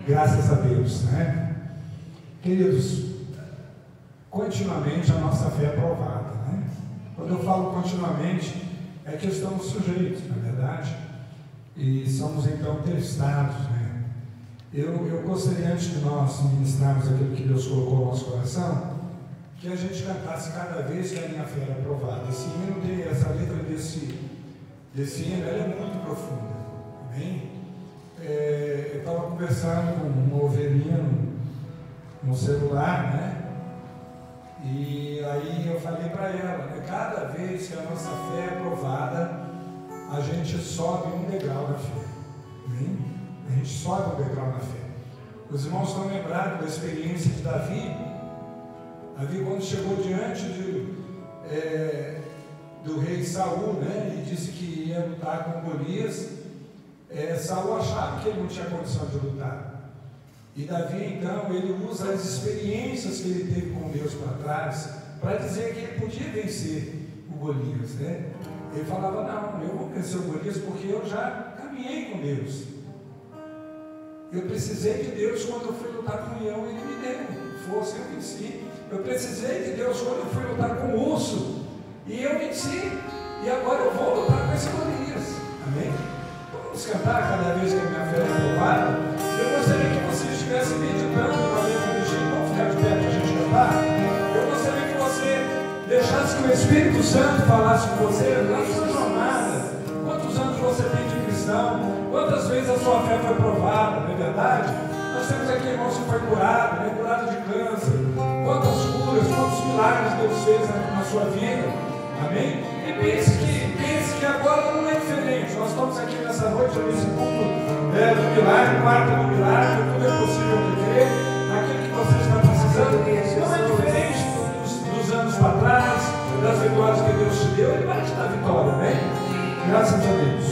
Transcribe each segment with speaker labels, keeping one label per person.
Speaker 1: Graças a Deus, né? Queridos, continuamente a nossa fé é provada, né? Quando eu falo continuamente, é que estamos sujeitos, na verdade, e somos então testados, né? Eu gostaria, antes de nós ministrarmos aquilo que Deus colocou no nosso coração, que a gente cantasse cada vez que a minha fé era provada. Essa letra desse hino, ela é muito profunda, amém? Eu estava conversando com uma ovelhinha no celular, né? E aí eu falei para ela, né? Cada vez que a nossa fé é provada, a gente sobe um degrau na fé, amém? A gente sobe um degrau na fé. Os irmãos estão lembrados da experiência de Davi? Davi, quando chegou diante do rei Saul, né? E disse que ia lutar com Golias. Saul achava que ele não tinha condição de lutar. E Davi, então, ele usa as experiências que ele teve com Deus para trás, para dizer que ele podia vencer o Golias, né? Ele falava, não, eu vou vencer o Golias porque eu já caminhei com Deus. Eu precisei de Deus quando eu fui lutar com o leão, ele me deu força, eu venci. Eu precisei de Deus quando eu fui lutar com o urso, e eu venci. E agora eu vou lutar com esse Golias, amém? Vamos cantar cada vez que a minha fé é provada. Eu gostaria que você estivesse meditando na letra do Chico. Vamos ficar de pé para a gente cantar? Eu gostaria que você deixasse que o Espírito Santo falasse com você na sua jornada. Quantos anos você tem de cristão? Quantas vezes a sua fé foi provada, não é verdade? Nós temos aqui irmão que foi curado, né? Curado de câncer. Quantas curas, quantos milagres Deus fez na sua vida, amém? E pense que agora não é diferente. Nós estamos aqui nessa noite, nesse culto do milagre, quarto do milagre, tudo é possível de crer. Aquilo que você está precisando não é diferente dos anos para trás, das vitórias que Deus te deu. Ele vai te dar vitória, amém? Graças a Deus.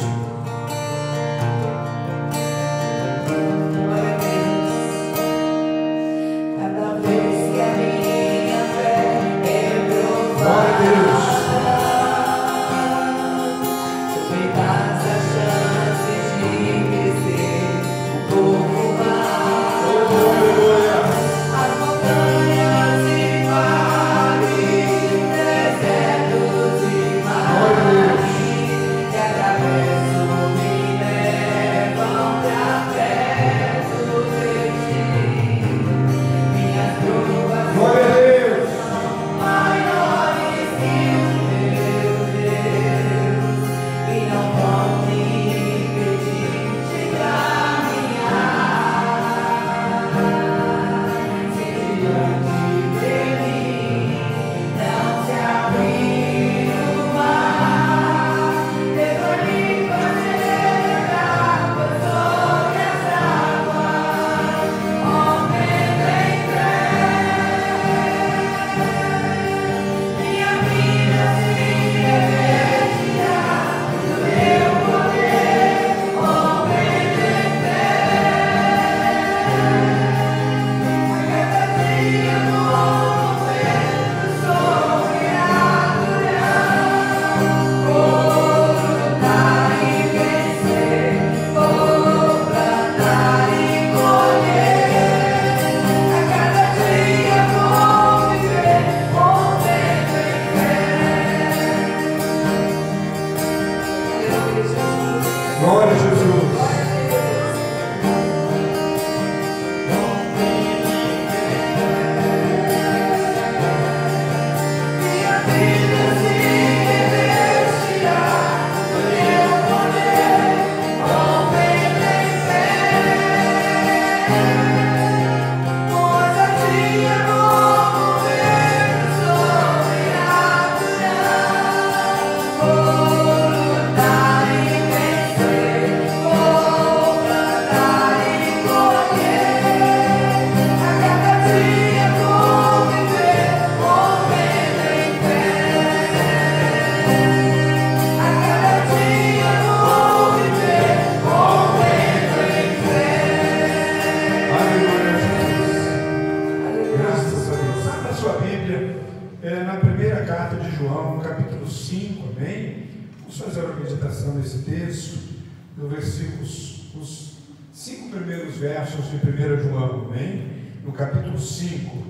Speaker 1: 5 primeiros versos de 1 João, amém? No capítulo 5,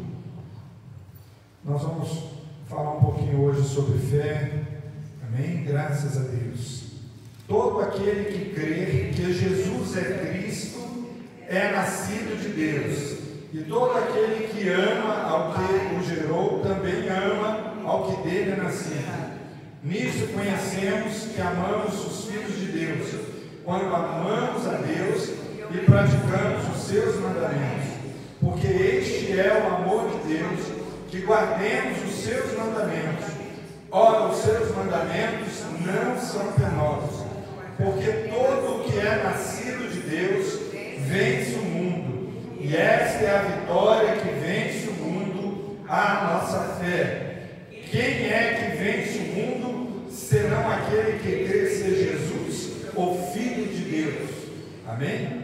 Speaker 1: nós vamos falar um pouquinho hoje sobre fé, amém? Graças a Deus. Todo aquele que crê que Jesus é Cristo é nascido de Deus, e todo aquele que ama ao que o gerou também ama ao que dele é nascido. Nisso conhecemos que amamos os filhos de Deus, quando amamos a Deus e praticamos os seus mandamentos, porque este é o amor de Deus, que guardemos os seus mandamentos. Ora, os seus mandamentos não são penosos, porque todo o que é nascido de Deus vence o mundo, e esta é a vitória que vence o mundo, a nossa fé. Quem é que vence o mundo, senão aquele que crê ser Jesus, o Filho de Deus? Amém?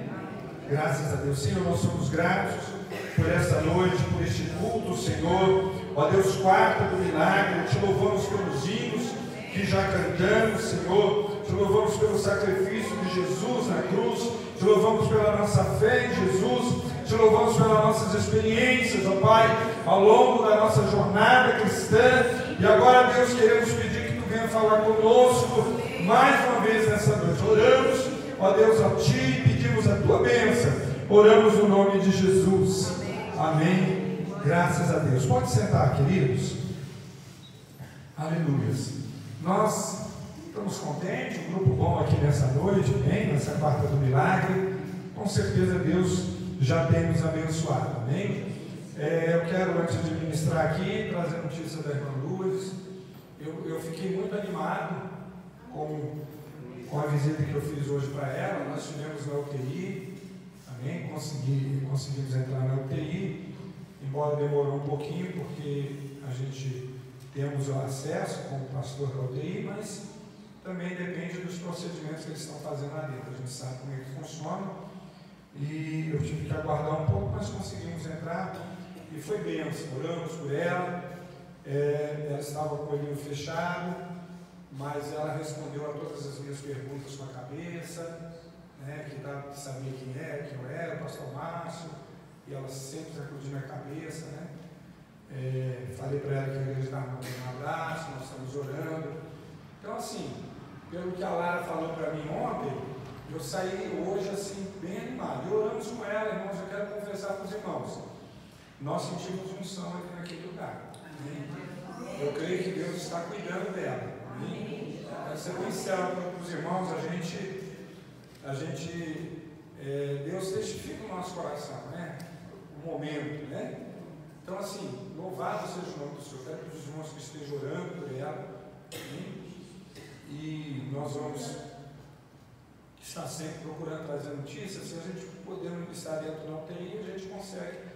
Speaker 1: Graças a Deus. Senhor, nós somos gratos por essa noite, por este culto, Senhor. Ó Deus, quarta do milagre, te louvamos pelos hinos que já cantamos, Senhor. Te louvamos pelo sacrifício de Jesus na cruz. Te louvamos pela nossa fé em Jesus. Te louvamos pelas nossas experiências, ó Pai, ao longo da nossa jornada cristã. E agora, Deus, queremos pedir que Tu venha falar conosco mais uma vez nessa noite. Oramos, ó Deus, a Ti, pedimos a Tua bênção. Oramos no nome de Jesus. Amém. Graças a Deus. Pode sentar, queridos. Aleluia. Nós estamos contentes, um grupo bom aqui nessa noite, bem, nessa quarta do milagre. Com certeza Deus já tem nos abençoado, amém? Eu quero, antes de ministrar aqui, trazer a notícia da irmã Lourdes. Eu fiquei muito animado com a visita que eu fiz hoje para ela. Nós estivemos na UTI, amém? Conseguimos entrar na UTI, embora demorou um pouquinho, porque a gente temos o acesso como pastor da UTI, mas também depende dos procedimentos que eles estão fazendo lá dentro. A gente sabe como é que funciona. E eu tive que aguardar um pouco, mas conseguimos entrar e foi bênção. Oramos por ela. Ela estava com o olhinho fechado, mas ela respondeu a todas as minhas perguntas com a cabeça, né, que sabia quem não era, o pastor Márcio, e ela sempre sacudindo a cabeça, né? Falei para ela que a igreja estava mandando um abraço, nós estamos orando. Então, assim, pelo que a Lara falou para mim ontem, eu saí hoje assim, bem animado. E oramos com ela, irmãos. Eu quero confessar para os irmãos. Nós sentimos unção aqui naquele lugar. Amém? Eu creio que Deus está cuidando dela. Amém? Quero ser bem sincero para os irmãos. Deus testifica o nosso coração, né? O momento, né? Então, assim, louvado seja o nome do Senhor. Quero que os irmãos que estejam orando por ela. Amém? E nós vamos está sempre procurando trazer notícias. Se a gente podendo estar dentro da UTI, a gente consegue.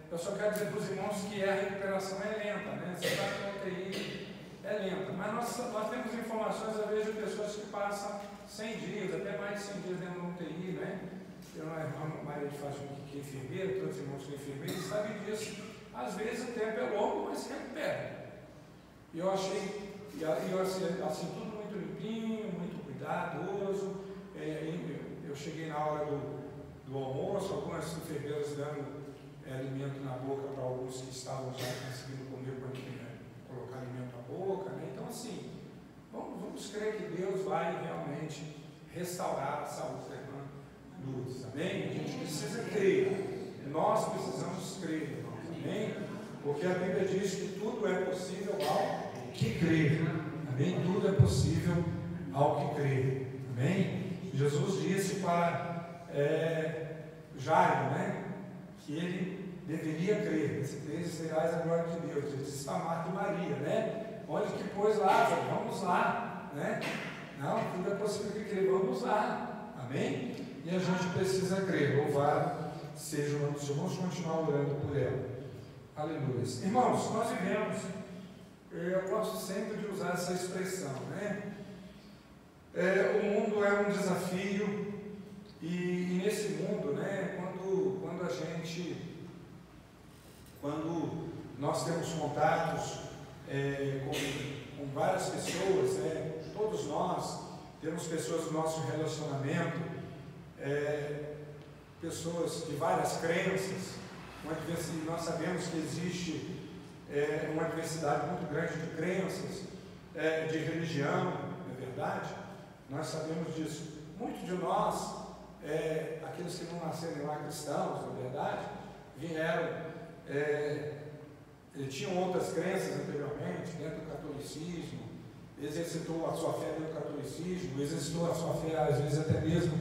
Speaker 1: Eu só quero dizer para os irmãos que a recuperação é lenta, né? Você está na UTI, é lenta. Mas nós temos informações, às vezes, de pessoas que passam 100 dias, até mais de 100 dias dentro da UTI, né? A Maria de Fátima, que é enfermeira, todos os irmãos que são enfermeiros, sabem disso. Às vezes o tempo é longo, mas se recupera. E eu achei, assim, tudo muito limpinho, muito cuidadoso. Eu cheguei na hora do almoço, algumas enfermeiras dando alimento na boca para alguns que estavam já conseguindo comer, colocar alimento na boca, né? Então, assim, vamos crer que Deus vai realmente restaurar a saúde da irmã Lourdes, amém? A gente precisa crer, nós precisamos crer, irmãos, amém? Porque a Bíblia diz que tudo é possível ao que crer, amém? Tudo é possível ao que crer, amém? Jesus disse para Jairo, né, que ele deveria crer, se creres serás a glória de Deus. Ele disse para Marta e Maria, né, onde que pôs Lázaro, vamos lá, né? Não, tudo é possível que crer, vamos lá, amém? E a gente precisa crer. Louvado seja o nome do Senhor. Vamos continuar orando por ela. Aleluia. Irmãos, nós vivemos, eu gosto sempre de usar essa expressão, né? O mundo é um desafio, e nesse mundo, né, quando nós temos contatos com várias pessoas, né, todos nós temos pessoas do nosso relacionamento, pessoas de várias crenças, nós sabemos que existe uma diversidade muito grande de crenças, de religião, não é verdade? Nós sabemos disso. Muitos de nós, aqueles que não nasceram lá cristãos, na verdade, vieram, tinham outras crenças anteriormente, dentro do catolicismo, exercitou a sua fé dentro do catolicismo, exercitou a sua fé, às vezes, até mesmo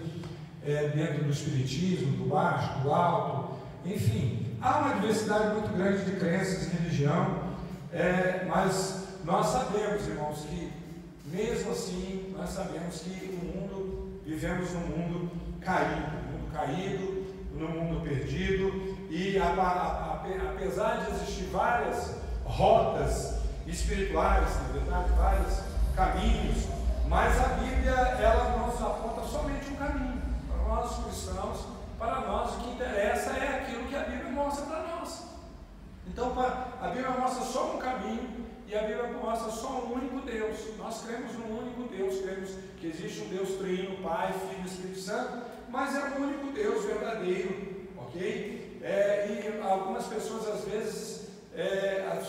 Speaker 1: dentro do espiritismo, do baixo, do alto, enfim, há uma diversidade muito grande de crenças e religião, mas nós sabemos, irmãos, que mesmo assim, nós sabemos que vivemos num mundo caído, num mundo perdido, e apesar de existir várias rotas espirituais, na verdade, vários caminhos, mas a Bíblia, ela nos aponta somente um caminho. Para nós cristãos, para nós o que interessa é aquilo que a Bíblia mostra para nós. Então a Bíblia mostra só um caminho, e a Bíblia mostra só um único Deus. Nós cremos num único Deus, cremos que existe um Deus trino, Pai, Filho e Espírito Santo, mas é um único Deus verdadeiro, ok? E algumas pessoas às vezes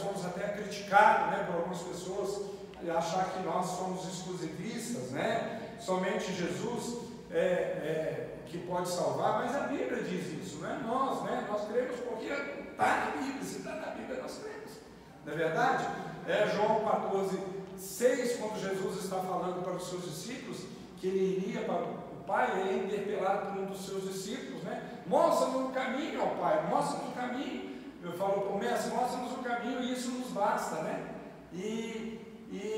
Speaker 1: somos até criticados, né, por algumas pessoas achar que nós somos exclusivistas, né? Somente Jesus que pode salvar, mas a Bíblia diz isso, não é nós, né? Nós cremos porque está na Bíblia, se está na Bíblia nós cremos, não é verdade? João 14:6, quando Jesus está falando para os seus discípulos que ele iria para o Pai, ele é interpelado por um dos seus discípulos, né? Mostra-nos o caminho, ó Pai, mostra-nos o caminho. Eu falo, mestre, mostra-nos o caminho, e isso nos basta, né? E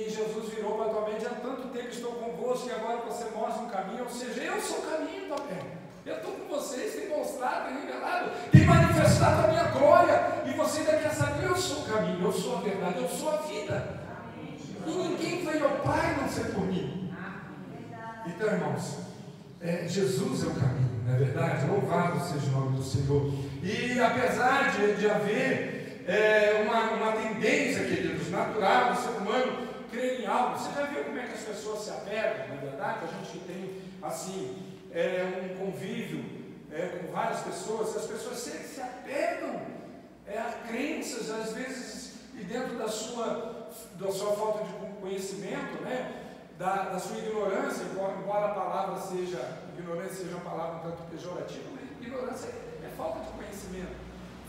Speaker 1: Jesus virou para tua mente: há tanto tempo estou convosco, e agora você mostra um caminho, ou seja, eu sou o caminho, papai. Eu estou com vocês, tem mostrado, tem revelado, tem manifestado a minha glória, e você ainda quer saber: eu sou o caminho, eu sou a verdade, eu sou a vida. E ninguém veio ao Pai não ser por mim. Então, irmãos, Jesus é o caminho, não é verdade? Louvado seja o nome do Senhor. E apesar de haver uma tendência, queridos, natural do ser humano crer em algo, você já viu como é que as pessoas se apegam, não é verdade? A gente tem assim um convívio com várias pessoas, as pessoas se apegam a crenças, às vezes, e dentro da sua falta de conhecimento, né? Da sua ignorância, embora a palavra ignorância seja uma palavra um tanto pejorativa, mas ignorância é falta de conhecimento,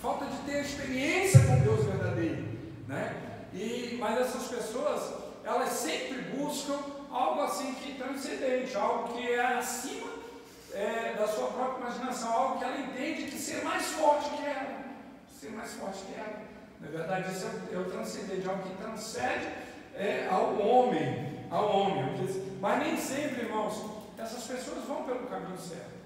Speaker 1: falta de ter experiência com Deus verdadeiro, né? Mas essas pessoas, elas sempre buscam algo assim que transcendente, algo que é acima da sua própria imaginação, algo que ela entende que ser mais forte que ela, na verdade isso é o transcendente, algo que transcende ao homem, mas nem sempre, irmãos, essas pessoas vão pelo caminho certo,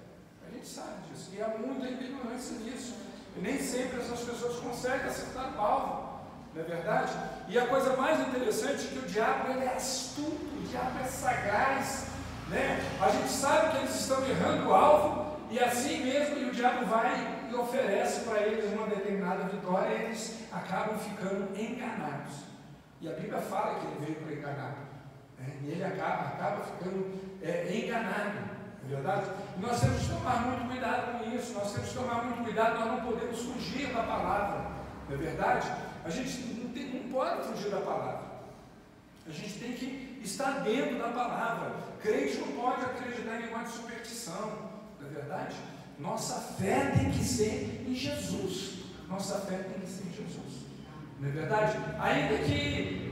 Speaker 1: a gente sabe disso, e há muita ignorância nisso, e nem sempre essas pessoas conseguem acertar o alvo, não é verdade? E a coisa mais interessante é que o diabo, ele é astuto, o diabo é sagaz, né? A gente sabe que eles estão errando o alvo, e assim mesmo, e o diabo vai e oferece para eles uma determinada vitória, e eles acabam ficando enganados, e a Bíblia fala que ele veio para enganar, né? E ele acaba ficando enganado, não é verdade? E nós temos que tomar muito cuidado com isso, nós temos que tomar muito cuidado, nós não podemos fugir da palavra, não é verdade? A gente não pode fugir da palavra, a gente tem que estar dentro da palavra. Crente não pode acreditar em nenhuma superstição, não é verdade? Nossa fé tem que ser em Jesus, não é verdade? Ainda que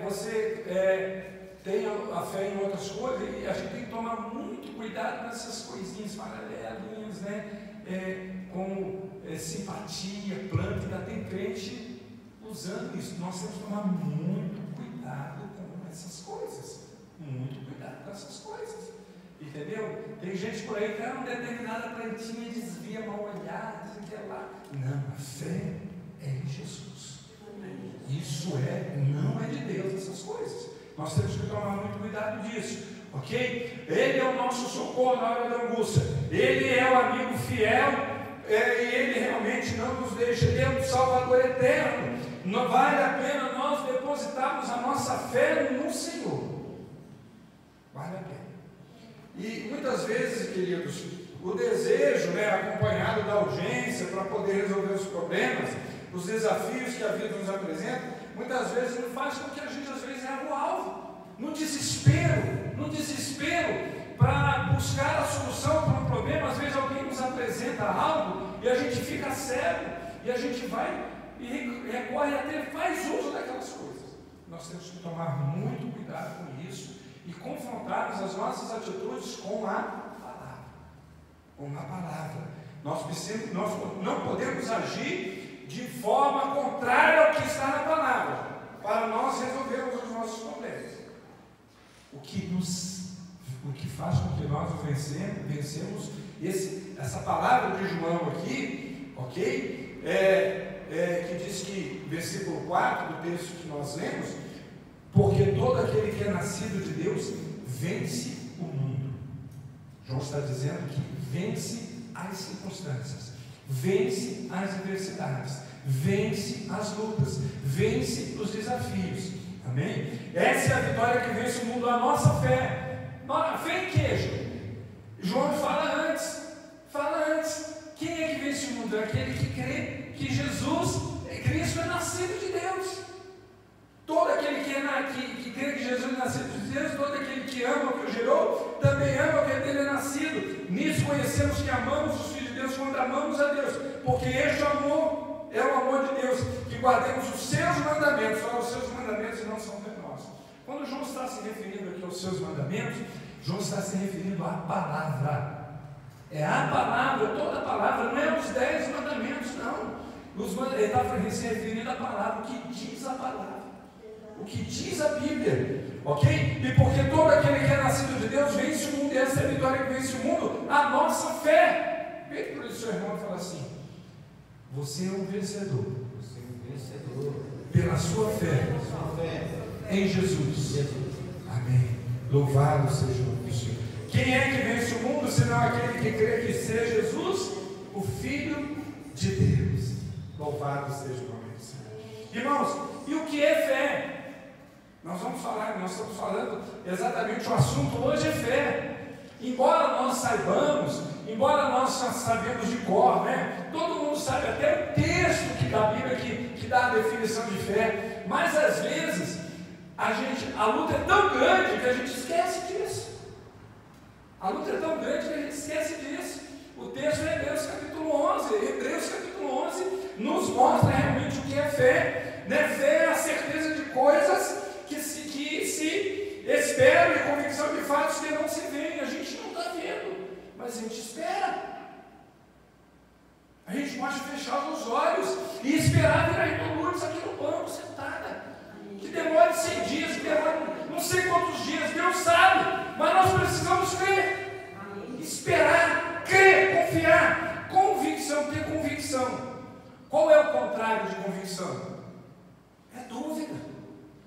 Speaker 1: você tenha a fé em outras coisas, e a gente tem que tomar muito cuidado nessas coisinhas paralelinhas, né? Como simpatia, planta, ainda tem crente usando isso. Nós temos que tomar muito cuidado com essas coisas, entendeu? Tem gente por aí que uma determinada plantinha desvia mal olhar, diz que é lá. Não, a fé é em Jesus, isso não é de Deus, essas coisas. Nós temos que tomar muito cuidado disso, ok? Ele é o nosso socorro na hora da angústia, ele é o amigo fiel, e ele realmente não nos deixa, ele é um Salvador eterno. Não vale a pena nós depositarmos a nossa fé no Senhor, vale a pena. E muitas vezes, queridos, o desejo, acompanhado da urgência para poder resolver os problemas, os desafios que a vida nos apresenta, muitas vezes não faz com que a gente às vezes erre o alvo, no desespero para buscar a solução para um problema. Às vezes alguém nos apresenta algo e a gente fica cego, e a gente vai e recorre até, faz uso daquelas coisas. Nós temos que tomar muito cuidado com isso e confrontarmos as nossas atitudes com a palavra. Nós não podemos agir de forma contrária ao que está na palavra, para nós resolvermos os nossos problemas. O que faz com que nós vencemos essa palavra de João aqui, ok? Que diz que, versículo 4 do texto que nós lemos, porque todo aquele que é nascido de Deus vence o mundo. João está dizendo que vence as circunstâncias, vence as adversidades, vence as lutas, vence os desafios. Amém? Essa é a vitória que vence o mundo, a nossa fé. A fé em queijo. João fala antes. Quem é que vence o mundo? É aquele que crê que Cristo é nascido de Deus. Todo aquele que crê que Jesus é nascido de Deus, todo aquele que ama o que o gerou, também ama o que dele é nascido. Nisso conhecemos que amamos os filhos de Deus quando amamos a Deus, porque este amor é o amor de Deus, que guardemos os seus mandamentos. Só os seus mandamentos não são penosos. Quando João está se referindo aqui aos seus mandamentos, João está se referindo à palavra. É a palavra, toda a palavra, não é os 10 mandamentos, não. Ele está se referindo à palavra, o que diz a palavra, o que diz a Bíblia, ok? E porque todo aquele que é nascido de Deus vence o mundo, e essa é a vitória que vence o mundo, a nossa fé. Vem para o seu irmão e fala assim: você é um vencedor, pela sua fé em Jesus. Amém. Louvado seja o nome do Senhor. Quem é que vence o mundo, senão aquele que crê que seja Jesus, o Filho de Deus? Louvado seja o nome do Senhor. Irmãos, e o que é fé? Nós estamos falando exatamente, o assunto hoje é fé. Embora nós saibamos, embora nós sabemos de cor, todo mundo sabe até o texto da Bíblia que dá a definição de fé, mas às vezes a luta é tão grande que a gente esquece disso. A luta é tão grande que a gente esquece disso. O texto é Hebreus capítulo 11. Hebreus capítulo 11 nos mostra realmente o que é fé. Fé é a certeza de coisas que se esperam, e convicção de fatos que não se veem. A gente não está vendo, mas a gente espera. A gente pode fechar os olhos e esperar vir a Irmã Lourdes aqui no banco, sentada. Que demore 100 dias, que demore não sei quantos dias, Deus sabe, mas nós precisamos crer, esperar, crer, confiar, convicção, ter convicção. Qual é o contrário de convicção? É dúvida.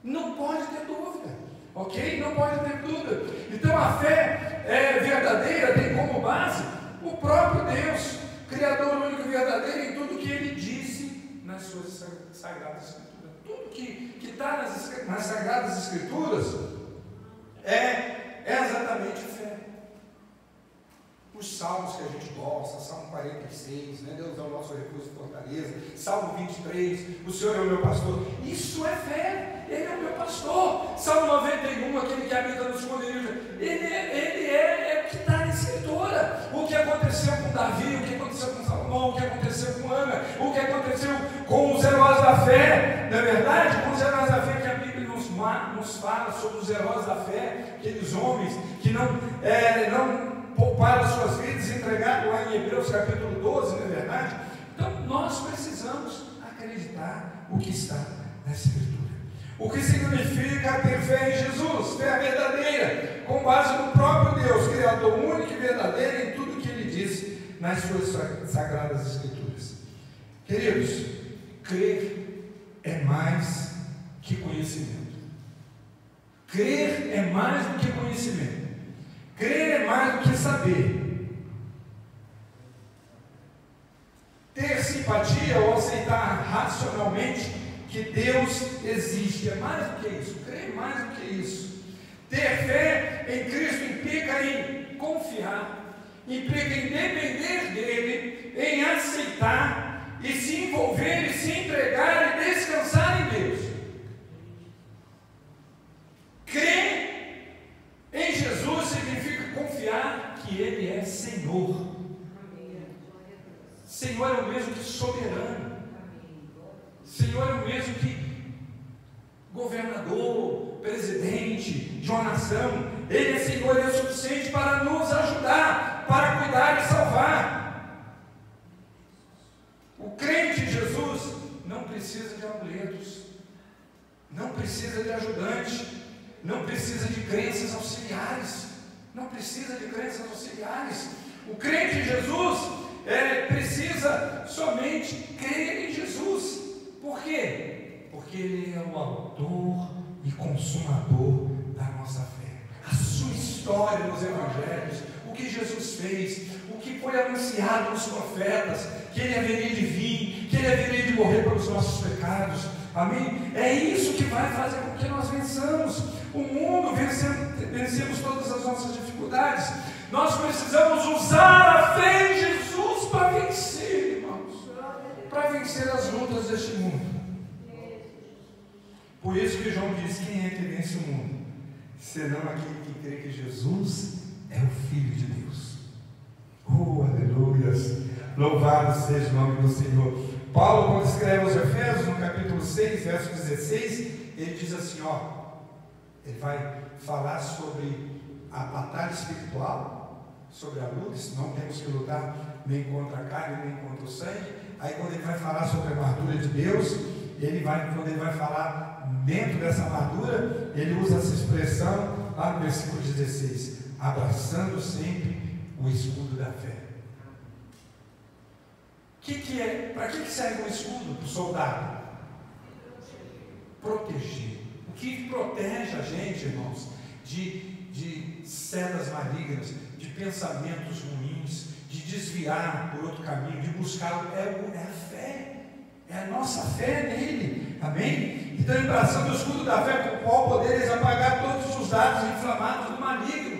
Speaker 1: Não pode ter dúvida, ok? Não pode ter dúvida. Então a fé verdadeira tem como base o próprio Deus, Criador único e verdadeiro, em tudo que Ele disse nas suas sagradas Escrituras. Tudo que está nas Sagradas Escrituras é exatamente fé. Os salmos que a gente gosta, Salmo 46, Deus é o nosso refúgio e fortaleza, Salmo 23, o Senhor é o meu pastor. Isso é fé, Ele é o meu pastor. Salmo 91, aquele que habita nos esconderijos, ele é o que está na Escritura. O que aconteceu com Davi, o que aconteceu com Salomão, o que aconteceu com Ana, o que aconteceu com os heróis da fé, não é verdade? Com os heróis da fé que a Bíblia nos fala sobre os heróis da fé, aqueles homens que não pouparam suas vidas e entregaram lá em Hebreus capítulo 12, não é verdade? Então nós precisamos acreditar o que está na Escritura. O que significa ter fé em Jesus, fé verdadeira, com base no próprio Deus, Criador único e verdadeiro, em tudo que Ele disse nas suas Sagradas Escrituras. Queridos, crer é mais que conhecimento. Crer é mais do que conhecimento. Crer é mais do que saber. Ter simpatia ou aceitar racionalmente que Deus existe é mais do que isso. Crer é mais do que isso. Ter fé em Cristo implica em confiar, implica em depender dele, em aceitar e se envolver e se entregar e descansar em Deus. Crer em Jesus significa confiar que Ele é Senhor. Senhor é o mesmo que soberano. Senhor é o mesmo que governador, presidente de uma nação. Ele é Senhor, Ele é suficiente para nos ajudar, para cuidar e salvar. O crente em Jesus não precisa de amuletos, não precisa de ajudante, não precisa de crenças auxiliares, não precisa de crenças auxiliares. O crente em Jesus precisa somente crer em Jesus. Por quê? Porque Ele é o autor e consumador da nossa fé. A sua história nos evangelhos, o que Jesus fez, o que foi anunciado nos profetas, que Ele haveria de vir, que Ele haveria de morrer pelos nossos pecados. Amém? É isso que vai fazer com que nós vençamos o mundo, vencemos todas as nossas dificuldades. Nós precisamos usar a fé em Jesus para vencer, irmãos, para vencer as lutas deste mundo. Por isso que João diz: quem é que vence o mundo, senão aquele que crê que Jesus é o Filho de Deus. Oh, aleluias, louvado seja o nome do Senhor. Paulo, quando escreve aos Efésios, no capítulo 6, verso 16, ele diz assim, ele vai falar sobre a batalha espiritual, sobre a luta, não temos que lutar nem contra a carne, nem contra o sangue. Aí quando ele vai falar sobre a armadura de Deus, quando ele vai falar dentro dessa armadura, ele usa essa expressão lá no versículo 16, abraçando sempre o escudo da fé. Para que serve um escudo para o soldado? Proteger. O que protege a gente, irmãos, de setas malignas, de pensamentos ruins, de desviar por outro caminho, de buscar, é a fé, é a nossa fé nele, amém? Então, embraçando o escudo da fé, com o qual poderes apagar todos os dados inflamados do maligno.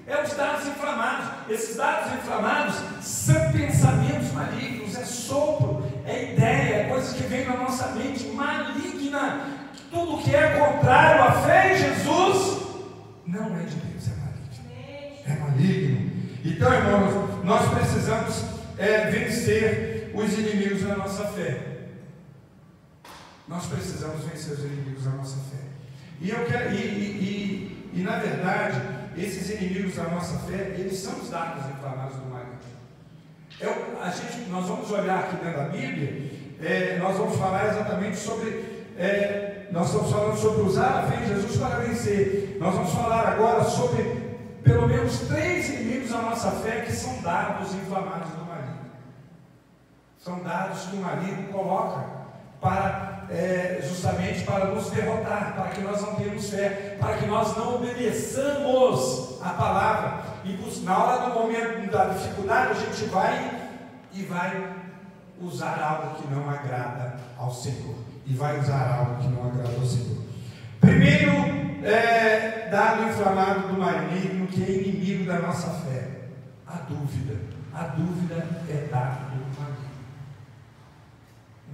Speaker 1: É os dados inflamados. Esses dados inflamados são pensamentos malignos, é sopro, é ideia, é coisas que vêm na nossa mente maligna. Tudo que é contrário à fé em Jesus não é de Deus, é maligno. Então, irmãos, nós precisamos vencer os inimigos da nossa fé. Nós precisamos vencer os inimigos da nossa fé. E na verdade, esses inimigos da nossa fé, eles são os dados inflamados do maligno. Nós vamos olhar aqui dentro da Bíblia, nós vamos falar exatamente sobre, nós estamos falando sobre usar a fé em Jesus para vencer. Nós vamos falar agora sobre pelo menos 3 inimigos da nossa fé que são dados inflamados do maligno. São dados que o maligno coloca justamente para nos derrotar, para que nós não tenhamos fé, para que nós não obedeçamos a palavra. E na hora do momento da dificuldade, a gente vai usar algo que não agrada ao Senhor. E vai usar algo que não agrada ao Senhor. Primeiro dado inflamado do maligno, que é inimigo da nossa fé: a dúvida. A dúvida é dado do maligno.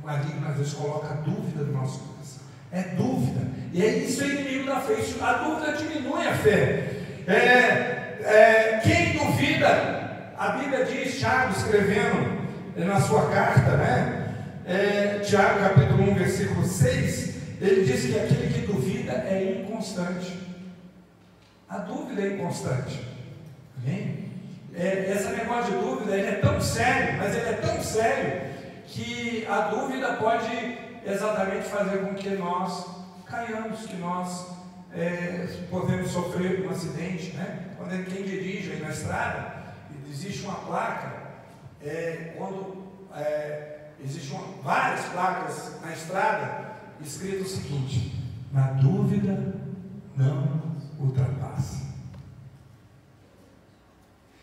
Speaker 1: O maligno às vezes coloca dúvida no nosso coração. É dúvida. E isso é inimigo da fé. A dúvida diminui a fé. Quem duvida, a Bíblia diz, Tiago escrevendo na sua carta, Tiago capítulo 1, versículo 6, ele diz que aquele que duvida é inconstante. A dúvida é inconstante. Amém? Esse negócio de dúvida, ele é tão sério, mas ele é tão sério que a dúvida pode exatamente fazer com que nós caiamos, que nós podemos sofrer um acidente, Quando quem dirige aí na estrada, existe uma placa, existem várias placas na estrada, escrito o seguinte: na dúvida não ultrapasse.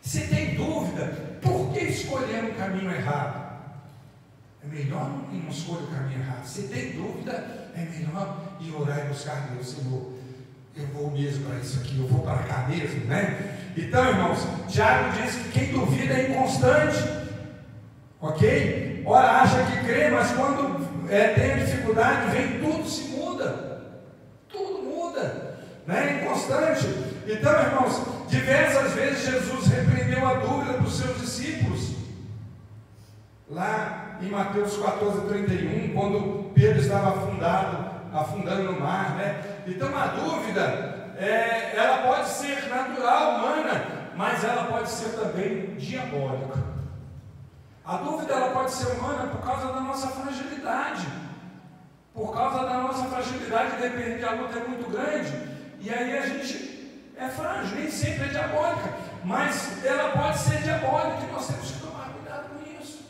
Speaker 1: Se tem dúvida, por que escolher um caminho errado? É melhor não escolher o caminho errado. Se tem dúvida, é melhor ir orar e buscar Deus. Senhor, eu vou mesmo para isso aqui, eu vou para cá mesmo, né? Então, irmãos, Tiago diz que quem duvida é inconstante, ok? Ora, acha que crê, mas quando tem a dificuldade, vem tudo se muda, né? Inconstante. Então, irmãos, diversas vezes Jesus repreendeu a dúvida dos seus discípulos, lá em Mateus 14:31, quando Pedro estava afundando no mar, né? Então a dúvida, ela pode ser natural, humana, mas ela pode ser também diabólica. A dúvida, ela pode ser humana por causa da nossa fragilidade. Por causa da nossa fragilidade, de repente a luta é muito grande, e aí a gente é frágil, nem sempre é diabólica, mas ela pode ser diabólica, e nós temos que tomar cuidado com isso.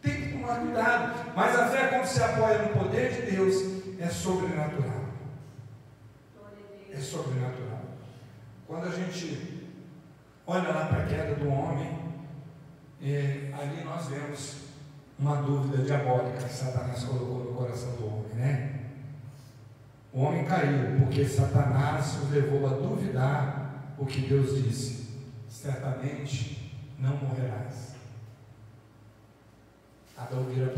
Speaker 1: Tem que tomar cuidado. Mas a fé, quando se apoia no poder de Deus, é sobrenatural. É sobrenatural. Quando a gente olha lá para a queda do homem, ali nós vemos uma dúvida diabólica que Satanás colocou no coração do homem, né? O homem caiu porque Satanás o levou a duvidar o que Deus disse: certamente não morrerás. Adão vira o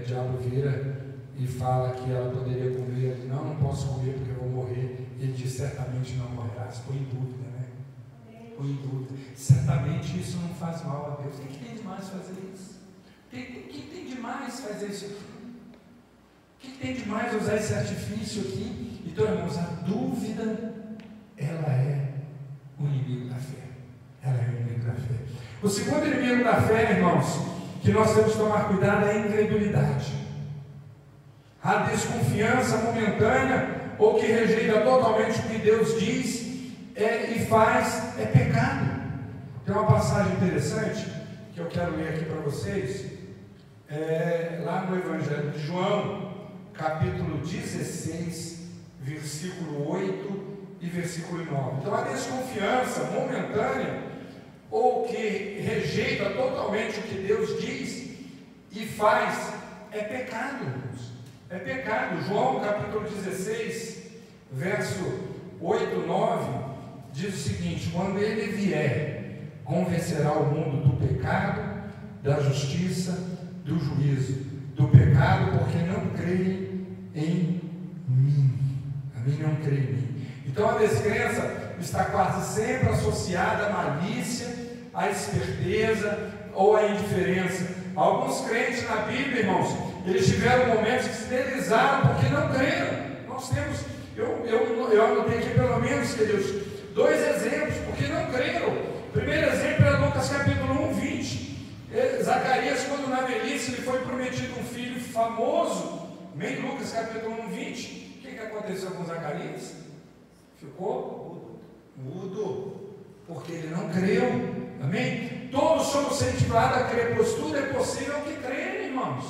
Speaker 1: diabo vira e fala que ela poderia comer. Ele: não posso comer porque eu vou morrer. Ele diz: certamente não morrerás. Põe em dúvida, né? Põe em dúvida. Certamente isso não faz mal a Deus. O que tem de mais fazer isso? O que tem de mais fazer isso aqui? O que tem de mais usar esse artifício aqui? Então, irmãos, a dúvida, ela é o inimigo da fé. Ela é o inimigo da fé. O segundo inimigo da fé, irmãos, que nós temos que tomar cuidado, é a incredulidade. A desconfiança momentânea, ou que rejeita totalmente o que Deus diz e faz, é pecado. Tem uma passagem interessante que eu quero ler aqui para vocês, lá no Evangelho de João, capítulo 16, versículo 8 e versículo 9. Então, a desconfiança momentânea, ou que rejeita totalmente o que Deus diz e faz, é pecado, irmãos. É pecado. João capítulo 16, verso 8, 9, diz o seguinte: quando ele vier, convencerá o mundo do pecado, da justiça, do juízo. Do pecado, porque não creem em mim. A mim não creem em mim. Então a descrença está quase sempre associada à malícia, à esperteza ou à indiferença. Alguns crentes na Bíblia, irmãos, eles tiveram momentos que se deslizaram porque não creram. Nós temos, eu anotei aqui pelo menos, queridos, 2 exemplos, porque não creram. O primeiro exemplo é Lucas capítulo 1, 20. Zacarias, quando na velhice lhe foi prometido um filho famoso, em Lucas capítulo 1, 20, o que aconteceu com Zacarias? Ficou mudo, porque ele não creu. Amém? Todos somos incentivados a crer, pois tudo é possível que crer, irmãos.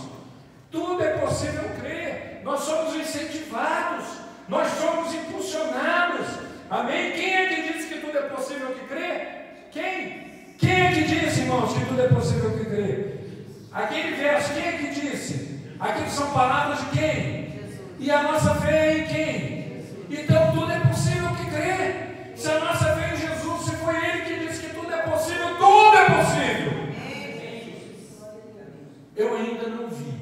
Speaker 1: Tudo é possível crer. Nós somos incentivados, nós somos impulsionados. Amém? Quem é que diz que tudo é possível que crer? Quem é que disse, irmãos, que tudo é possível que crer? Aquele verso, quem é que disse? Aquilo são palavras de quem? Jesus. E a nossa fé é em quem? Jesus. Então tudo é possível que crer. Se a nossa fé é em Jesus, se foi Ele que disse que tudo é possível, tudo é possível. Eu ainda não vi,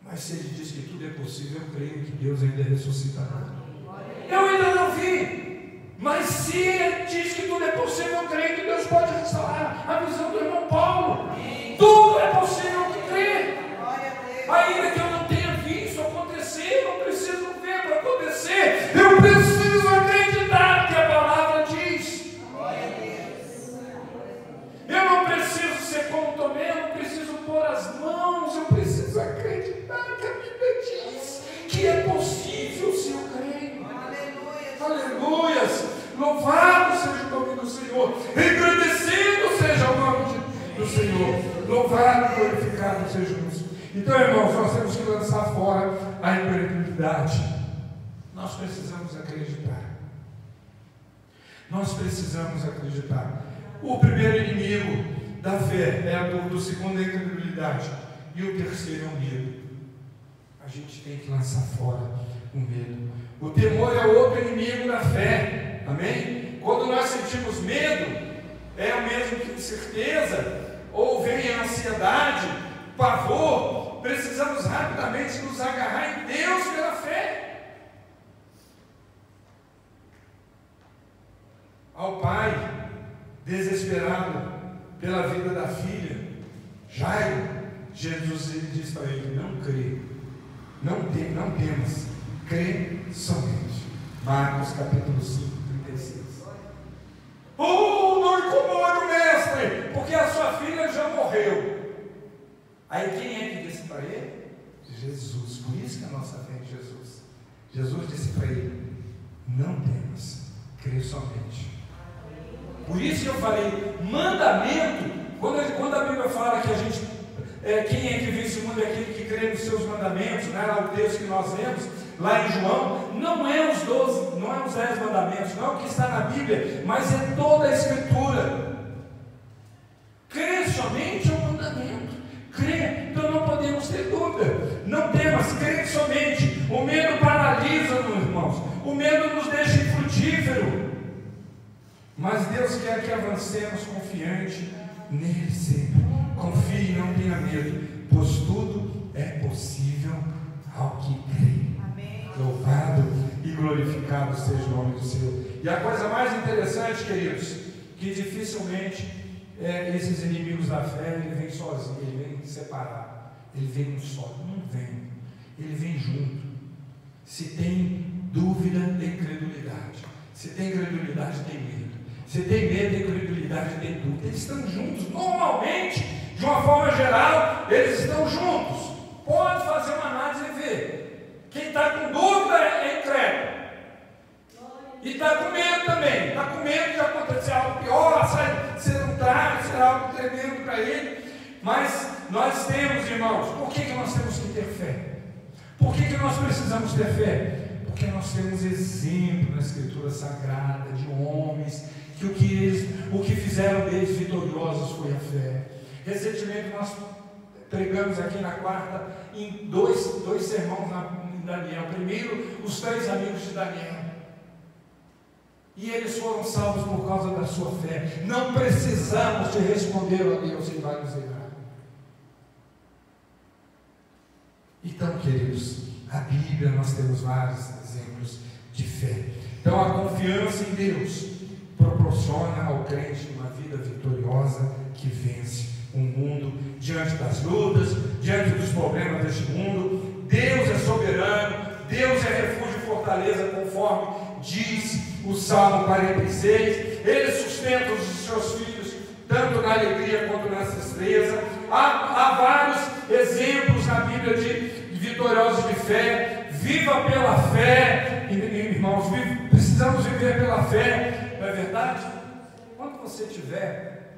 Speaker 1: mas se Ele diz que tudo é possível, eu creio que Deus ainda ressuscitará. Eu ainda não vi, mas se Ele diz que tudo é possível, eu creio que Deus pode restaurar a visão do irmão Paulo. Tudo é possível que crer. Ainda que eu não tenha visto acontecer, eu não preciso ver para acontecer. Eu preciso acreditar que a palavra diz. Eu não preciso ser como Tomé, eu não preciso pôr as mãos, eu preciso acreditar que a Bíblia diz que é possível se eu creio. Aleluias! Louvado seja o nome do Senhor, engrandecido seja o nome do Senhor, louvado e glorificado seja o Senhor. Então, irmãos, nós temos que lançar fora a incredulidade. Nós precisamos acreditar. Nós precisamos acreditar. O primeiro inimigo da fé é a dúvida, o segundo é a incredulidade, e o terceiro é o medo. gente tem que lançar fora o medo. O temor é outro inimigo da fé, amém? Quando nós sentimos medo, é o mesmo que incerteza, ou vem a ansiedade, pavor, precisamos rapidamente nos agarrar em Deus pela fé. Ao pai, desesperado pela vida da filha, Jairo, Jesus diz para ele: não crê, não temas, crê somente. Marcos capítulo 5, 36. Não incomoda o mestre, porque a sua filha já morreu. Aí quem é que disse para ele? Jesus. Por isso que a nossa fé é em Jesus. Jesus disse para ele: não temas, crê somente. Por isso que eu falei, mandamento, quando a Bíblia fala que a gente, quem é que vence o mundo é aquele que crê nos seus mandamentos, né? Lá o texto que nós lemos, lá em João, não é os 12, não é os 10 mandamentos, não é o que está na Bíblia, mas é toda a Escritura. Crer somente é um mandamento, crer, então não podemos ter dúvida, não temas, crer somente. O medo paralisa, meus irmãos, o medo nos deixa infrutífero. Mas Deus quer que avancemos confiante nele sempre. Confie e não tenha medo, pois tudo é possível ao que crê. Amém. Louvado e glorificado seja o nome do Senhor. E a coisa mais interessante, queridos, que dificilmente esses inimigos da fé, ele vem sozinho, ele vem separado, ele vem só, não vem, ele vem junto. Se tem dúvida, tem incredulidade. Se tem incredulidade, tem medo. Se tem medo, tem incredulidade, tem dúvida. Eles estão juntos. Normalmente, de uma forma geral, eles estão juntos. Pode fazer uma análise e ver. Quem está com dúvida é incrédulo. E está com medo também. Está com medo de acontecer algo pior, ser um traje, ser algo tremendo para ele. Mas nós temos, irmãos, por que nós temos que ter fé? Por que nós precisamos ter fé? Porque nós temos exemplo na Escritura Sagrada de homens que o que fizeram deles vitoriosos foi a fé. Recentemente nós pregamos aqui na quarta em dois sermões em Daniel. Primeiro, os 3 amigos de Daniel. E eles foram salvos por causa da sua fé. Não precisamos de responder a Deus, Ele vai nos livrar. Então, queridos, a Bíblia nós temos vários exemplos de fé. Então, a confiança em Deus proporciona ao crente uma vida vitoriosa que vence o mundo diante das lutas, diante dos problemas deste mundo. Deus é soberano, Deus é refúgio e fortaleza, conforme diz o Salmo 46. Ele sustenta os seus filhos tanto na alegria quanto na tristeza. Há vários exemplos na Bíblia de vitoriosos de fé. Viva pela fé, irmãos, precisamos viver pela fé. Não é verdade? Quando você tiver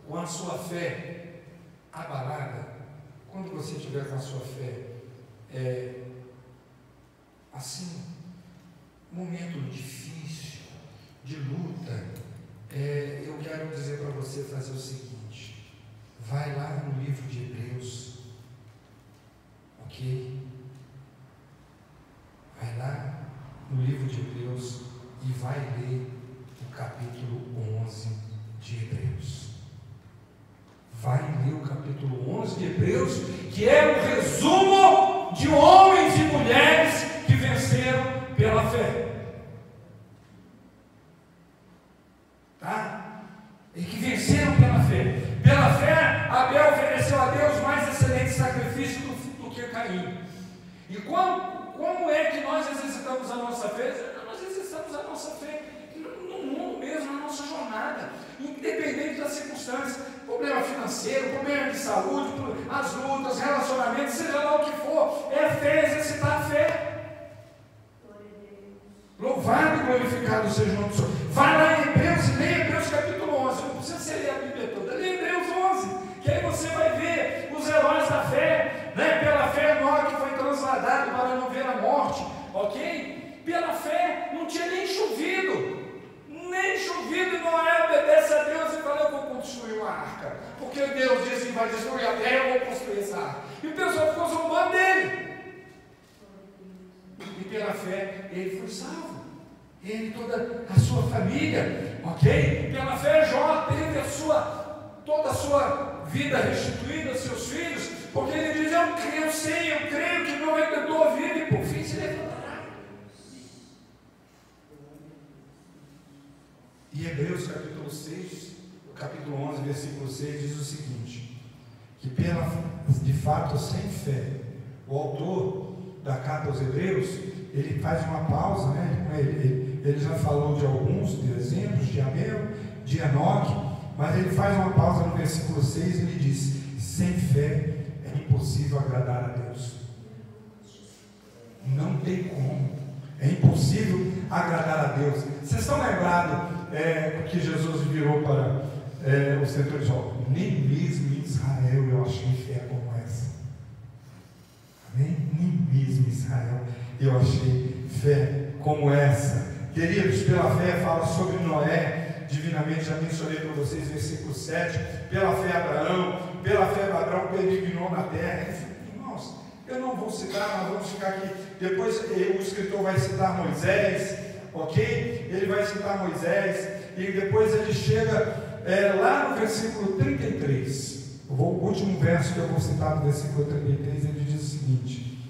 Speaker 1: com a sua fé abalada, quando você tiver com a sua fé assim, momento difícil, de luta, eu quero dizer para você fazer o seguinte: vai lá no livro de Hebreus, ok? Vai lá no livro de Hebreus e vai ler o capítulo 11 de Hebreus. Vai ler o capítulo 11 de Hebreus, que é um resumo de homens e mulheres que venceram pela fé. Tá? E que venceram pela fé. Pela fé, Abel ofereceu a Deus mais excelente sacrifício do que Caim. E como é que nós exercitamos a nossa fé? Nós exercitamos a nossa fé no mundo mesmo, na nossa jornada, independente das circunstâncias, problema financeiro, problema de saúde, as lutas, relacionamentos, seja lá o que for, é a fé, exercitar a fé. Louvado e glorificado seja o nome do Senhor. Vai lá em Hebreus e leia Hebreus capítulo 11, não precisa ser ler a Bíblia toda, leia Hebreus 11, que aí você vai ver os heróis da fé, né? Pela fé Noé que foi transladado para não ver a morte, ok? Pela fé não tinha nem chovido, e Noé obedece a Deus e fala: eu vou construir uma arca, porque Deus disse que vai destruir a terra, eu vou construir essa arca. E o pessoal ficou zombando dele. fé ele foi salvo. Ele e toda a sua família, ok? Pela fé Jó teve toda a sua vida restituída aos seus filhos, porque ele diz: eu creio que meu Redentor vive e por fim se levantará. E Hebreus capítulo 6, capítulo 11, versículo 6 diz o seguinte: que de fato sem fé, o autor da carta aos Hebreus, ele faz uma pausa, né? Ele já falou de alguns exemplos, de Abel, de Enoque, mas ele faz uma pausa no versículo 6 e ele diz: sem fé é impossível agradar a Deus. Não tem como, é impossível agradar a Deus. Vocês estão lembrados que Jesus virou para o centurião e falou: nem mesmo em Israel eu achei fé como essa. Amém? Nem mesmo em Israel eu achei fé como essa. Queridos, pela fé fala sobre Noé, divinamente, já mencionei para vocês, versículo 7, pela fé Abraão, peregrinou na terra. Irmãos, eu não vou citar, mas vamos ficar aqui, depois o escritor vai citar Moisés, ok? Ele vai citar Moisés, e depois ele chega lá no versículo 33, o último verso que eu vou citar no versículo 33, ele diz o seguinte,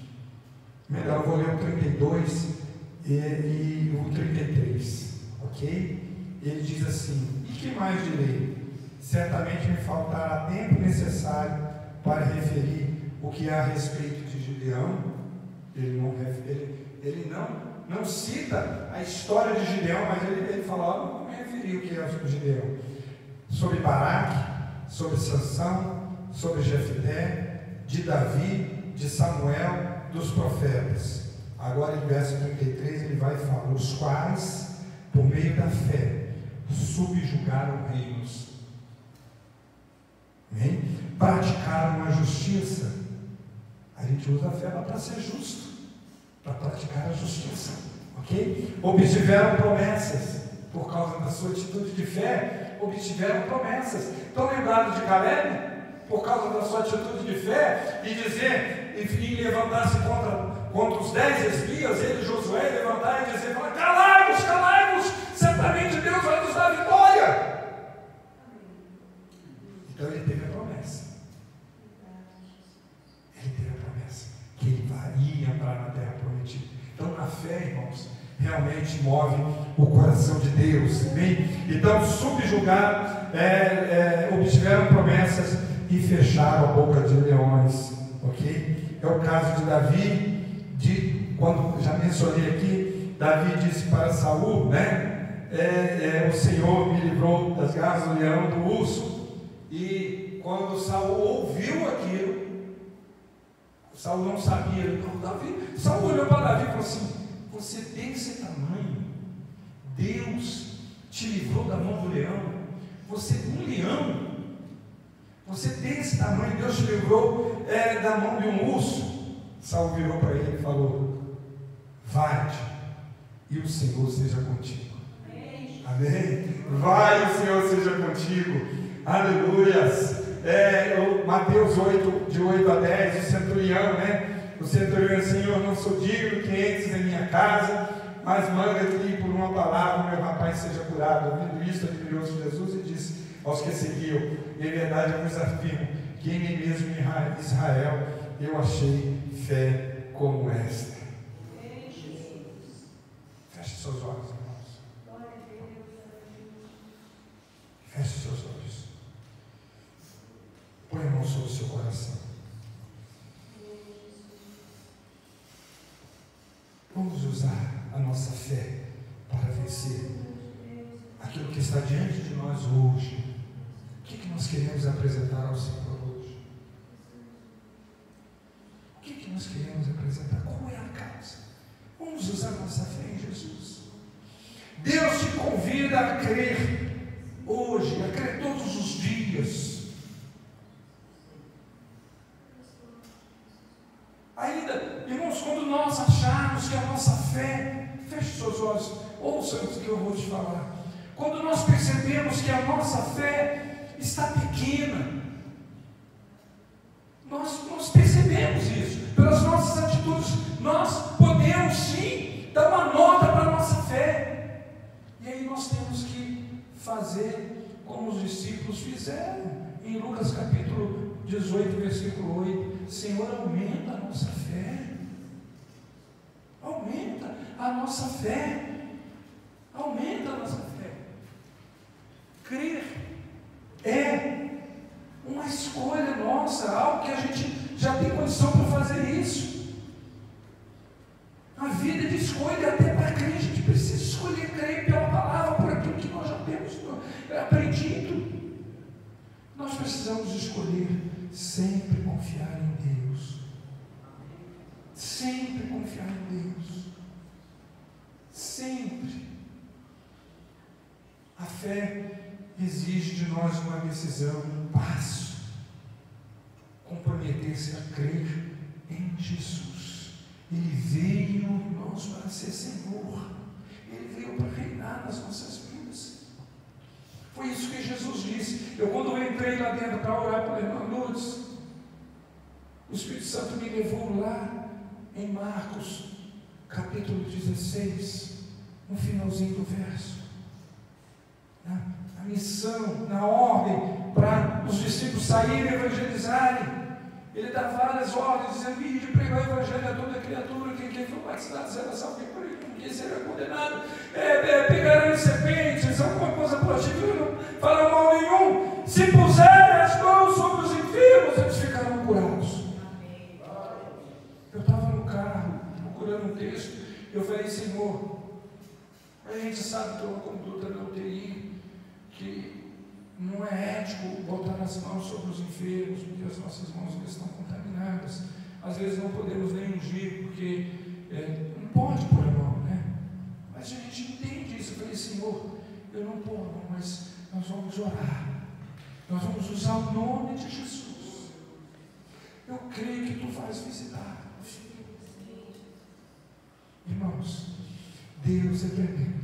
Speaker 1: melhor eu vou ler o 32 e o 33, ok? Ele diz assim: e que mais direi? Certamente me faltará tempo necessário para referir o que há a respeito de Gideão. Ele não cita a história de Gideão, mas ele fala: não me referi o que é o Gideão. Sobre Baraque, sobre Sansão, sobre Jefté, de Davi, de Samuel, dos profetas. Agora em verso 33 ele vai falar: os quais, por meio da fé, subjugaram reinos. Amém? Praticaram a justiça. A gente usa a fé para ser justo, para praticar a justiça, ok? Obtiveram promessas. Por causa da sua atitude de fé, obtiveram promessas. Estão lembrados de Caleb? Por causa da sua atitude de fé, e dizer, e levantar-se contra os 10 espias, ele e Josué, levantar e dizer: calai-vos, certamente Deus vai nos dar vitória. Então ele teve a promessa. Que ele ia entrar na terra prometida. Então na fé, irmãos, realmente move o coração de Deus. Amém? Então subjugaram, obtiveram promessas e fecharam a boca de leões. Ok? É o caso de Davi, quando já mencionei aqui, Davi disse para Saul, né? O Senhor me livrou das garras do leão, do urso. E quando Saul ouviu aquilo, Saul não sabia, Saul olhou para Davi e falou assim: você tem esse tamanho, Deus te livrou da mão do leão, você um leão, você tem esse tamanho, Deus te livrou da mão de um urso. Saul virou para ele e falou: vai-te, e o Senhor seja contigo. Amém? Vai, o Senhor seja contigo. Aleluias. Mateus 8, de 8 a 10, o centurião, né? O centurião: Senhor, não sou digno que entres em minha casa, mas manda-te por uma palavra, meu rapaz seja curado. Ouvindo isto, admirou-se Jesus e disse aos que seguiam: em verdade eu vos afirmo que nem mesmo em Israel eu achei fé como esta. Feche seus olhos, irmãos. Feche seus olhos. Põe a mão sobre o seu coração. Vamos usar a nossa fé para vencer aquilo que está diante de nós hoje. O que nós queremos apresentar ao Senhor hoje? O que nós queremos apresentar? Qual é a causa? Vamos usar a nossa fé em Jesus. Deus te convida a crer hoje, a crer todos os dias. Ainda, irmãos, quando nós acharmos que a nossa fé, feche seus olhos, ouça o que eu vou te falar. Quando nós percebemos que a nossa fé está pequena, nós percebemos isso, pelas nossas atitudes, nós podemos sim fé. E aí nós temos que fazer como os discípulos fizeram. Em Lucas capítulo 18, versículo 8, Senhor, aumenta a nossa fé. Aumenta a nossa fé. Aumenta a nossa fé. Crer é uma escolha nossa, algo que a gente já tem condição para fazer isso. A vida de escolha, até para crer, a gente precisa escolher crer pela palavra, por aquilo que nós já temos aprendido. Nós precisamos escolher sempre confiar em Deus. Sempre confiar em Deus. Sempre. A fé exige de nós uma decisão, um passo. Comprometer-se a crer em Jesus. Ele veio, irmãos, para ser Senhor. Ele veio para reinar nas nossas vidas. Foi isso que Jesus disse. Quando eu entrei lá dentro para orar pela irmã Lourdes, o Espírito Santo me levou lá em Marcos, capítulo 16, no finalzinho do verso. A missão, na ordem, para os discípulos saírem e evangelizarem. Ele dá várias ordens, dizendo: de pregar o evangelho a toda criatura, quem for batizado será salvo, quem será condenado, pegarão serpentes, alguma coisa positiva, não fará mal nenhum. Se puserem as mãos sobre os enfermos, eles ficarão curados. Eu estava no carro, procurando um texto, eu falei: Senhor, a gente sabe que é uma conduta da UTI, que não é ético botar as mãos sobre os enfermos, porque as nossas mãos estão contaminadas. Às vezes não podemos nem ungir, porque não pode pôr a mão, né? Mas a gente entende isso. Eu falei: Senhor, eu não pôr a mão, mas nós vamos orar. Nós vamos usar o nome de Jesus. Eu creio que Tu vais visitar. Irmãos, Deus é tremendo.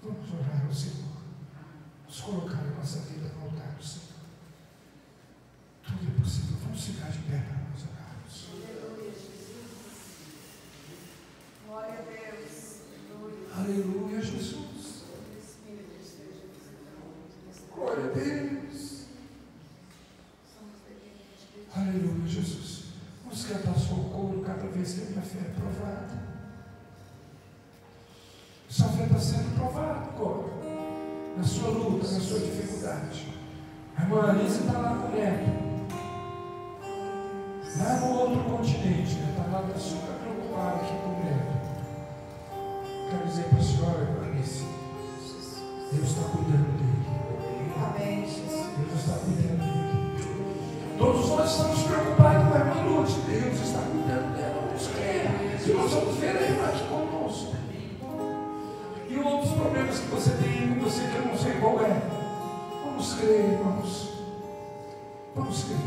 Speaker 1: Vamos orar ao Senhor. Vamos colocar a nossa vida no altar do Senhor. Tudo é possível. Vamos ficar de pé para nós orarmos.
Speaker 2: Glória a Deus.
Speaker 1: Aleluia, Jesus. Glória a Deus. Aleluia, Jesus. Vamos cantar socorro cada vez que a minha fé é provada. Sua fé está sendo provada agora, na sua luta, na sua dificuldade. A irmã Alice está lá com o neto, lá no outro continente, está lá super preocupada aqui com o neto. Quero dizer para a senhora, irmã Alice, Deus está cuidando dele.
Speaker 2: Amém, Jesus.
Speaker 1: Deus está cuidando dele. Todos nós estamos preocupados com a irmã Lúcia. Deus está cuidando dela. Vamos crer. E nós vamos ver a irmã aqui conosco. E outros problemas que você tem com você, que eu não sei qual é. Vamos crer, irmãos. Vamos crer.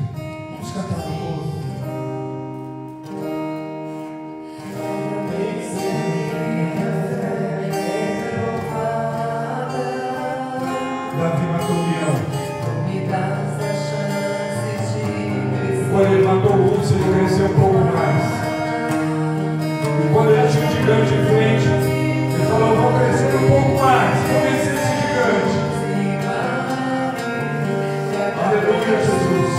Speaker 1: Vamos cantar a boa. Davi matou o leão. Quando ele matou o urso, ele cresceu um pouco mais. E quando ele tinha um gigante em frente, ele falou: eu vou crescer um pouco mais, vou vencer esse gigante. Aleluia, Jesus.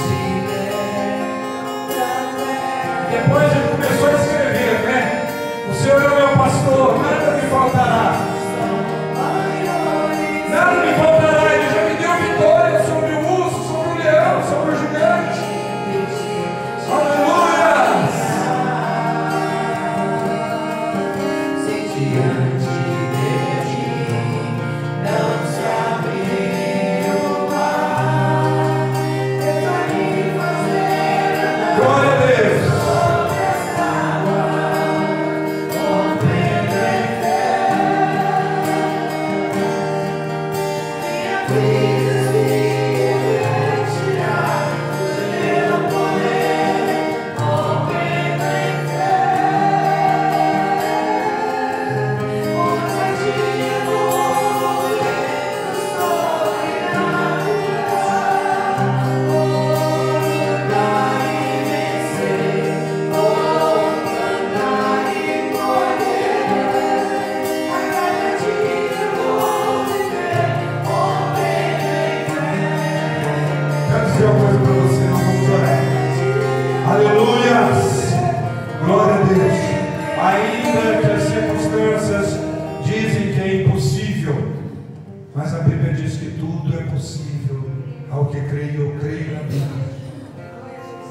Speaker 1: diz que tudo é possível ao que crê. Eu creio na Bíblia.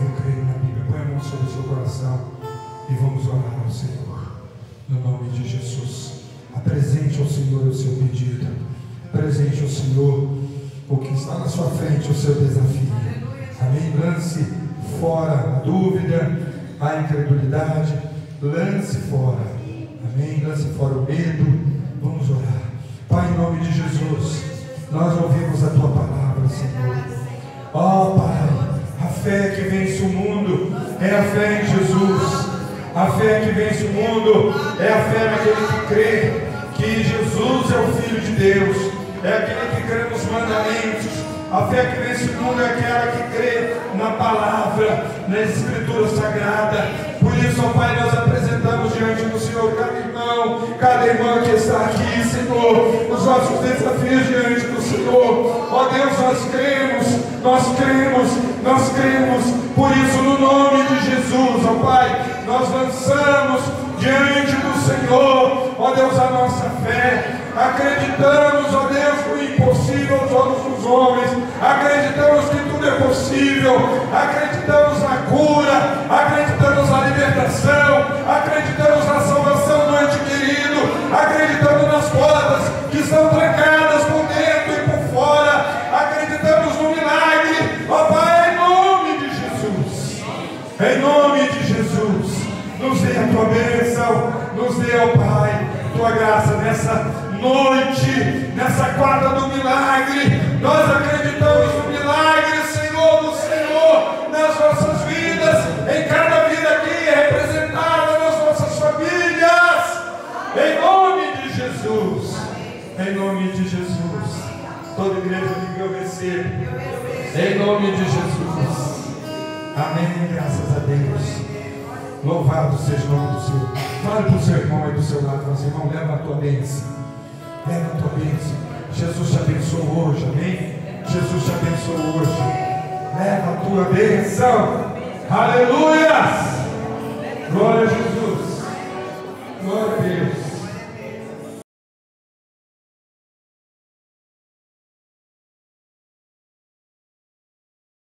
Speaker 1: Eu creio na Bíblia. Põe a mão sobre o seu coração e vamos orar ao Senhor. No nome de Jesus. Apresente ao Senhor o seu pedido. Apresente ao Senhor o que está na sua frente, o seu desafio. Amém? Lance fora a dúvida, a incredulidade. Lance fora. Amém? Lance fora o medo. Vamos orar. Pai, em nome de Jesus, nós ouvimos a tua palavra, Senhor. Ó Pai, a fé que vence o mundo é a fé em Jesus. A fé que vence o mundo é a fé naquele que crê que Jesus é o Filho de Deus, é aquele que crê nos mandamentos. A fé que vence o mundo é aquela que crê na palavra, na Escritura Sagrada. Por isso, ó Pai, nós apresentamos diante do Senhor cada irmã que está aqui, Senhor, os nossos desafios diante do Senhor. Ó Deus, nós cremos. Por isso, no nome de Jesus, ó Pai, nós lançamos diante do Senhor, ó Deus, a nossa fé. Acreditamos, ó Deus, no impossível aos olhos dos homens. Acreditamos que tudo é possível. Acreditamos na cura. Acreditamos na libertação. Acreditamos na salvação do ente querido. Acreditamos nas portas que estão trancadas por dentro e por fora. Acreditamos no milagre. Ó Pai, em nome de Jesus. Em nome de Jesus. Nos dê a tua bênção. Nos dê, ó Pai, tua graça nessa noite, nessa quarta do milagre. Nós acreditamos no milagre, Senhor, do Senhor nas nossas vidas, em cada vida aqui representada, nas nossas famílias, em nome de Jesus. Em nome de Jesus. Toda igreja que eu recebo, em nome de Jesus. Amém. Graças a Deus. Louvado seja o nome do Senhor. Fale para o seu irmão aí do seu lado, fala assim: irmão, leva a tua bênção. Leva a tua bênção. Jesus te abençoou hoje, amém? Jesus te abençoou hoje. Leva a tua bênção. Aleluia! Glória a Jesus. Glória a Deus.